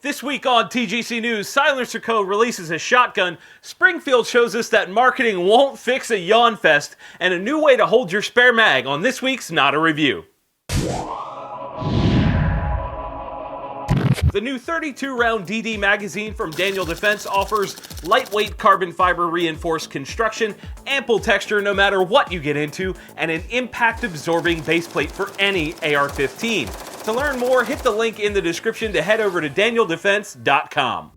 This week on TGC News, SilencerCo releases a shotgun, Springfield shows us that marketing won't fix a yawnfest, and a new way to hold your spare mag on this week's NotAReview. The new 32-round DD magazine from Daniel Defense offers lightweight carbon fiber reinforced construction, ample texture no matter what you get into, and an impact-absorbing baseplate for any AR-15. To learn more, hit the link in the description to head over to DanielDefense.com.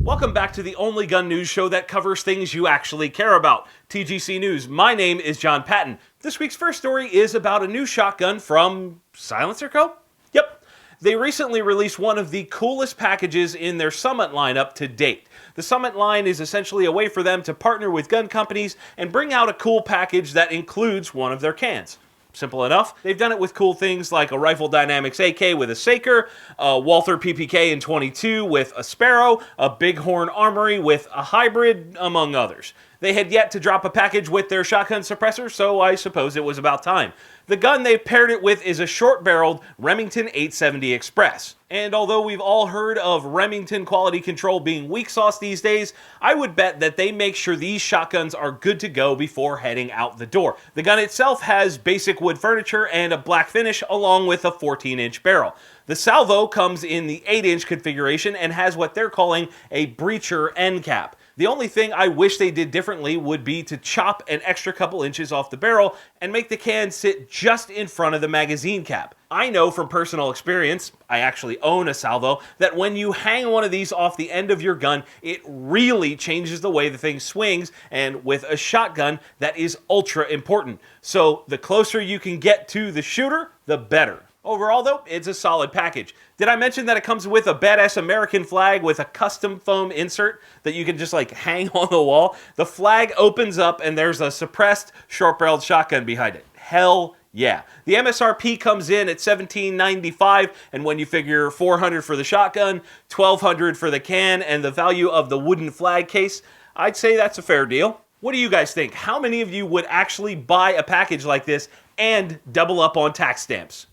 Welcome back to the only gun news show that covers things you actually care about, TGC News. My name is Jon Patton. This week's first story is about a new shotgun from SilencerCo? Yep. They recently released one of the coolest packages in their Summit lineup to date. The Summit line is essentially a way for them to partner with gun companies and bring out a cool package that includes one of their cans. Simple enough. They've done it with cool things like a Rifle Dynamics AK with a Saker, a Walther PPK in 22 with a Sparrow, a Bighorn Armory with a hybrid, among others. They had yet to drop a package with their shotgun suppressor, so I suppose it was about time. The gun they've paired it with is a short-barreled Remington 870 Express. And although we've all heard of Remington quality control being weak sauce these days, I would bet that they make sure these shotguns are good to go before heading out the door. The gun itself has basic wood furniture and a black finish along with a 14-inch barrel. The salvo comes in the 8-inch configuration and has what they're calling a breacher end cap. The only thing I wish they did differently would be to chop an extra couple inches off the barrel and make the can sit just in front of the magazine cap. I know from personal experience, I actually own a salvo, that when you hang one of these off the end of your gun, it really changes the way the thing swings, and with a shotgun, that is ultra important. So the closer you can get to the shooter, the better. Overall though, it's a solid package. Did I mention that it comes with a badass American flag with a custom foam insert that you can just like hang on the wall? The flag opens up and there's a suppressed short-barreled shotgun behind it. Hell yeah. The MSRP comes in at $17.95, and when you figure $400 for the shotgun, $1,200 for the can, and the value of the wooden flag case, I'd say that's a fair deal. What do you guys think? How many of you would actually buy a package like this and double up on tax stamps?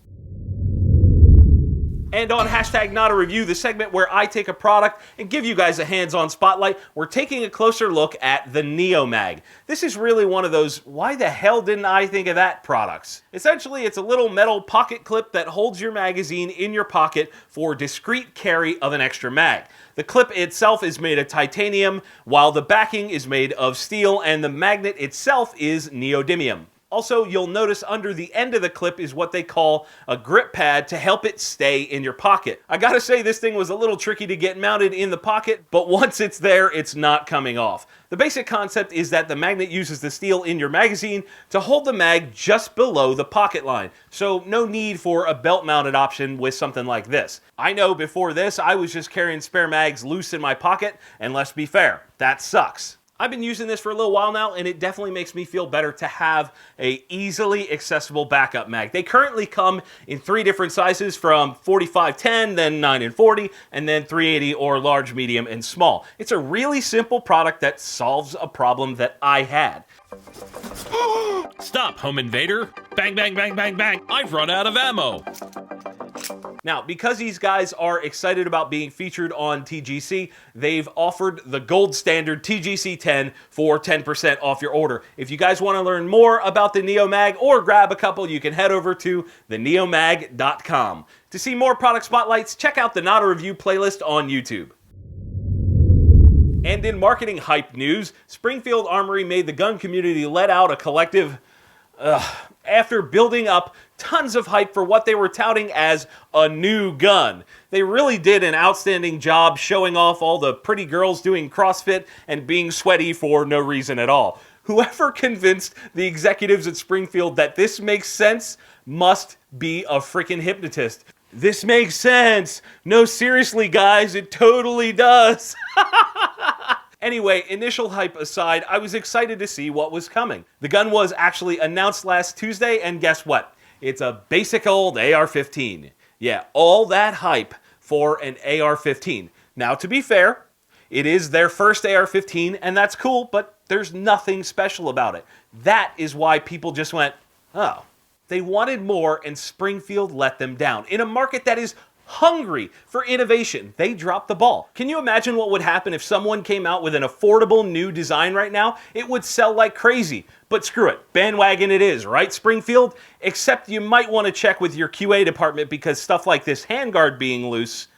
And on hashtag NotAReview, the segment where I take a product and give you guys a hands-on spotlight, we're taking a closer look at the Neomag. This is really one of those, why the hell didn't I think of that products? Essentially, it's a little metal pocket clip that holds your magazine in your pocket for discreet carry of an extra mag. The clip itself is made of titanium, while the backing is made of steel, and the magnet itself is neodymium. Also, you'll notice under the end of the clip is what they call a grip pad to help it stay in your pocket. I gotta say, this thing was a little tricky to get mounted in the pocket, but once it's there, it's not coming off. The basic concept is that the magnet uses the steel in your magazine to hold the mag just below the pocket line, so no need for a belt-mounted option with something like this. I know before this, I was just carrying spare mags loose in my pocket, and let's be fair, that sucks. I've been using this for a little while now, and it definitely makes me feel better to have a easily accessible backup mag. They currently come in 3 different sizes, from 45-10, then 9 and 40, and then 380 or large, medium, and small. It's a really simple product that solves a problem that I had. Stop, home invader! Bang, bang, bang, bang, bang! I've run out of ammo! Now, because these guys are excited about being featured on TGC, they've offered the gold standard TGC 10 for 10% off your order. If you guys want to learn more about the Neomag or grab a couple, you can head over to theneomag.com. To see more product spotlights, check out the NotAReview playlist on YouTube. And in marketing hype news, Springfield Armory made the gun community let out a collective after building up tons of hype for what they were touting as a new gun. They really did an outstanding job showing off all the pretty girls doing CrossFit and being sweaty for no reason at all. Whoever convinced the executives at Springfield that this makes sense must be a freaking hypnotist. This makes sense. No, seriously, guys, it totally does. Anyway, initial hype aside, I was excited to see what was coming. The gun was actually announced last Tuesday, and guess what? It's a basic old AR-15. Yeah, all that hype for an AR-15. Now, to be fair, it is their first AR-15, and that's cool, but there's nothing special about it. That is why people just went, oh. They wanted more, and Springfield let them down. In a market that is hungry for innovation. They dropped the ball. Can you imagine what would happen if someone came out with an affordable new design right now? It would sell like crazy. But screw it, bandwagon it is, right, Springfield? Except you might want to check with your QA department because stuff like this handguard being loose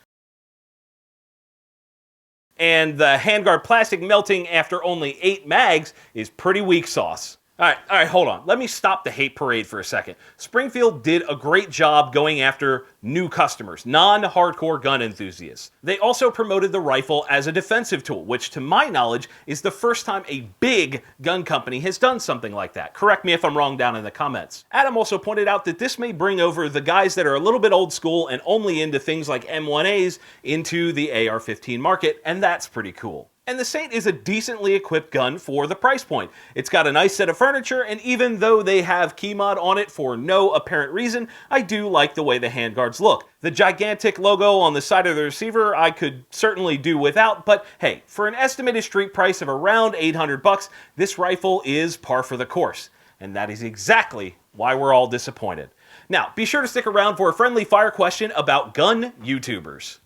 and the handguard plastic melting after only 8 mags is pretty weak sauce. All right, hold on. Let me stop the hate parade for a second. Springfield did a great job going after new customers, non-hardcore gun enthusiasts. They also promoted the rifle as a defensive tool, which to my knowledge is the first time a big gun company has done something like that. Correct me if I'm wrong down in the comments. Adam also pointed out that this may bring over the guys that are a little bit old school and only into things like M1As into the AR-15 market, and that's pretty cool. And the Saint is a decently equipped gun for the price point. It's got a nice set of furniture, and even though they have key mod on it for no apparent reason, I do like the way the handguards look. The gigantic logo on the side of the receiver I could certainly do without, but hey, for an estimated street price of around $800, this rifle is par for the course. And that is exactly why we're all disappointed. Now, be sure to stick around for a friendly fire question about gun YouTubers.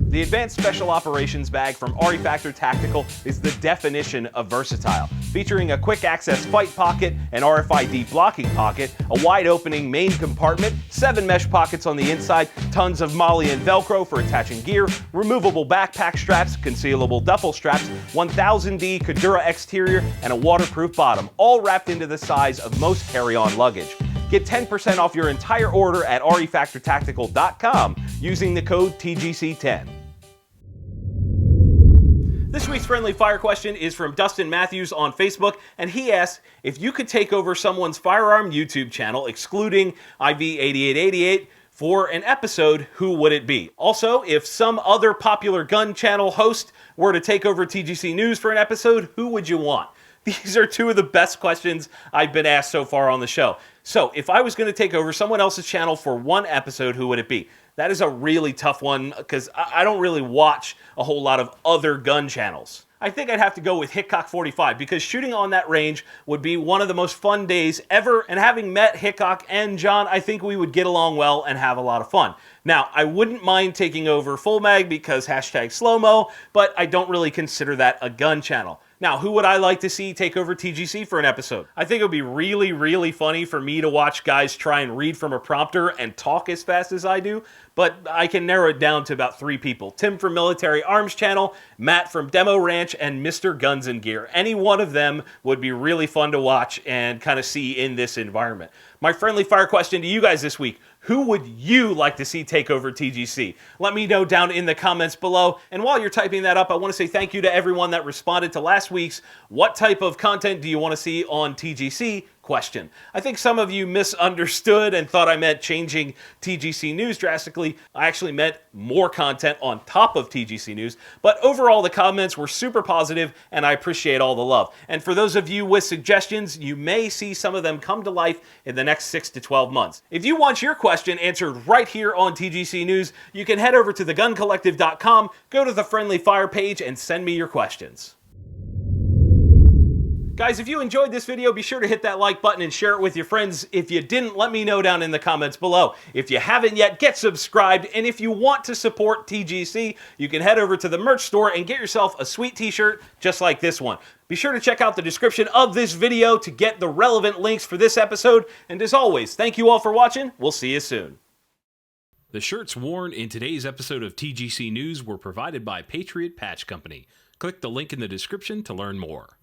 The Advanced Special Operations bag from Refactor Tactical is the definition of versatile, featuring a quick access fight pocket, an RFID blocking pocket, a wide opening main compartment, 7 mesh pockets on the inside, tons of MOLLE and Velcro for attaching gear, removable backpack straps, concealable duffel straps, 1000D Kadura exterior, and a waterproof bottom, all wrapped into the size of most carry-on luggage. Get 10% off your entire order at refactortactical.com using the code TGC10. This week's friendly fire question is from Dustin Matthews on Facebook, and he asks, if you could take over someone's firearm YouTube channel, excluding IV8888, for an episode, who would it be? Also, if some other popular gun channel host were to take over TGC News for an episode, who would you want? These are two of the best questions I've been asked so far on the show. So, if I was going to take over someone else's channel for one episode, who would it be? That is a really tough one because I don't really watch a whole lot of other gun channels. I think I'd have to go with Hickok 45 because shooting on that range would be one of the most fun days ever, and having met Hickok and Jon, I think we would get along well and have a lot of fun. Now, I wouldn't mind taking over Full Mag because hashtag slow-mo, but I don't really consider that a gun channel. Now, who would I like to see take over TGC for an episode? I think it would be really, really funny for me to watch guys try and read from a prompter and talk as fast as I do, but I can narrow it down to about 3 people. Tim from Military Arms Channel, Matt from Demo Ranch, and Mr. Guns and Gear. Any one of them would be really fun to watch and kind of see in this environment. My friendly fire question to you guys this week: who would you like to see take over TGC? Let me know down in the comments below. And while you're typing that up, I want to say thank you to everyone that responded to last week's "What type of content do you want to see on TGC?" question. I think some of you misunderstood and thought I meant changing TGC News drastically. I actually meant more content on top of TGC News. But overall, the comments were super positive, and I appreciate all the love. And for those of you with suggestions, you may see some of them come to life in the next 6 to 12 months. If you want your question answered right here on TGC News, you can head over to theguncollective.com, go to the Friendly Fire page, and send me your questions. Guys, if you enjoyed this video, be sure to hit that like button and share it with your friends. If you didn't, let me know down in the comments below. If you haven't yet, get subscribed. And if you want to support TGC, you can head over to the merch store and get yourself a sweet t-shirt just like this one. Be sure to check out the description of this video to get the relevant links for this episode. And as always, thank you all for watching. We'll see you soon. The shirts worn in today's episode of TGC News were provided by Patriot Patch Company. Click the link in the description to learn more.